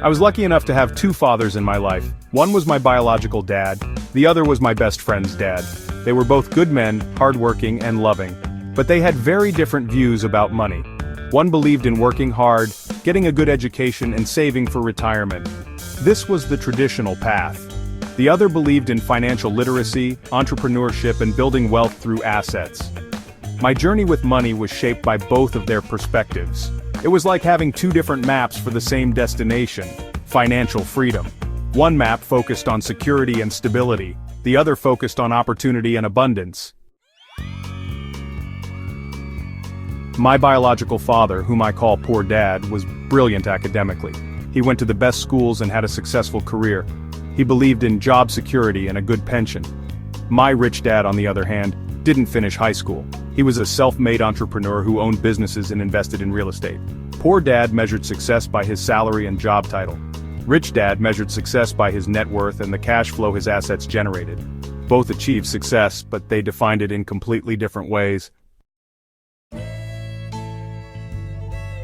I was lucky enough to have two fathers in my life. One was my biological dad, the other was my best friend's dad. They were both good men, hardworking and loving. But they had very different views about money. One believed in working hard, getting a good education and saving for retirement. This was the traditional path. The other believed in financial literacy, entrepreneurship and building wealth through assets. My journey with money was shaped by both of their perspectives. It was like having two different maps for the same destination: financial freedom. One map focused on security and stability, the other focused on opportunity and abundance. My biological father, whom I call Poor Dad, was brilliant academically. He went to the best schools and had a successful career. He believed in job security and a good pension. My rich dad, on the other hand, didn't finish high school. He was a self-made entrepreneur who owned businesses and invested in real estate. Poor Dad measured success by his salary and job title. Rich Dad measured success by his net worth and the cash flow his assets generated. Both achieved success, but they defined it in completely different ways.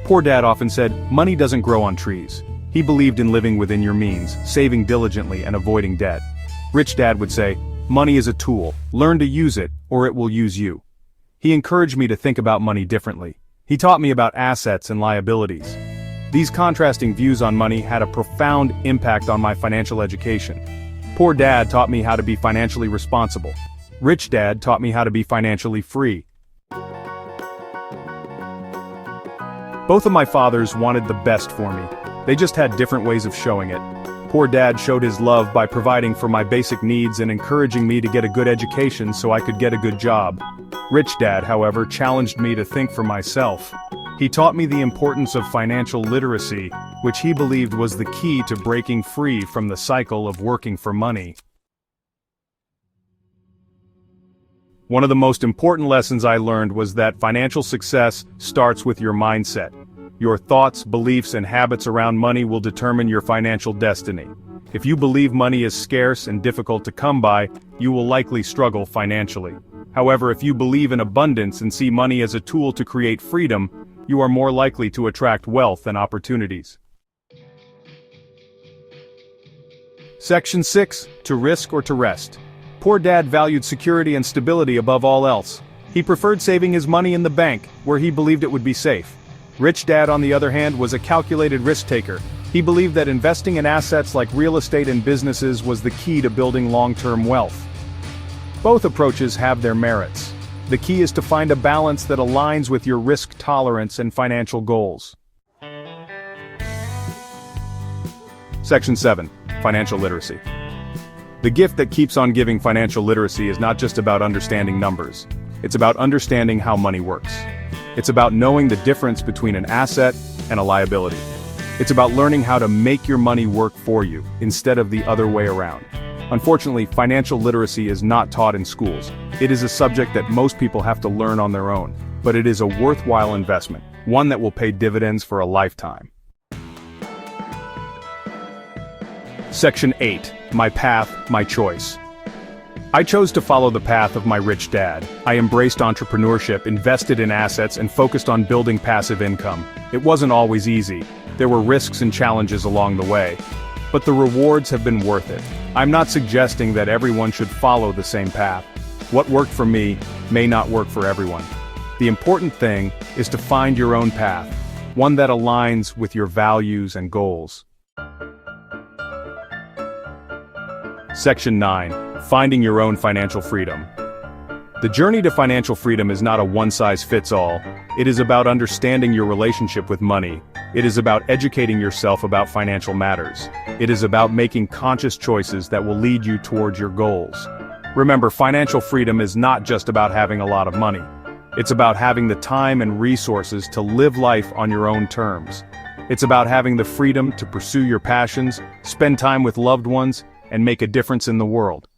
Poor Dad often said, "Money doesn't grow on trees." He believed in living within your means, saving diligently and avoiding debt. Rich Dad would say, "Money is a tool, learn to use it, or it will use you." He encouraged me to think about money differently. He taught me about assets and liabilities. These contrasting views on money had a profound impact on my financial education. Poor Dad taught me how to be financially responsible. Rich Dad taught me how to be financially free. Both of my fathers wanted the best for me. They just had different ways of showing it. Poor Dad showed his love by providing for my basic needs and encouraging me to get a good education so I could get a good job. Rich Dad, however, challenged me to think for myself. He taught me the importance of financial literacy, which he believed was the key to breaking free from the cycle of working for money. One of the most important lessons I learned was that financial success starts with your mindset. Your thoughts, beliefs, and habits around money will determine your financial destiny. If you believe money is scarce and difficult to come by, you will likely struggle financially. However, if you believe in abundance and see money as a tool to create freedom, you are more likely to attract wealth and opportunities. Section 6. To risk or to rest. Poor Dad valued security and stability above all else. He preferred saving his money in the bank, where he believed it would be safe. Rich Dad, on the other hand, was a calculated risk-taker. He believed that investing in assets like real estate and businesses was the key to building long-term wealth. Both approaches have their merits. The key is to find a balance that aligns with your risk tolerance and financial goals. Section 7. Financial literacy. The gift that keeps on giving. Financial literacy is not just about understanding numbers. It's about understanding how money works. It's about knowing the difference between an asset and a liability. It's about learning how to make your money work for you, instead of the other way around. Unfortunately, financial literacy is not taught in schools. It is a subject that most people have to learn on their own, but it is a worthwhile investment, one that will pay dividends for a lifetime. Section 8. My path, my choice. I chose to follow the path of my rich dad. I embraced entrepreneurship, invested in assets, and focused on building passive income. It wasn't always easy. There were risks and challenges along the way. But the rewards have been worth it. I'm not suggesting that everyone should follow the same path. What worked for me may not work for everyone. The important thing is to find your own path, one that aligns with your values and goals. Section 9. Finding your own financial freedom. The journey to financial freedom is not a one-size-fits-all. It is about understanding your relationship with money. It is about educating yourself about financial matters. It is about making conscious choices that will lead you towards your goals. Remember, financial freedom is not just about having a lot of money. It's about having the time and resources to live life on your own terms. It's about having the freedom to pursue your passions, spend time with loved ones, and make a difference in the world.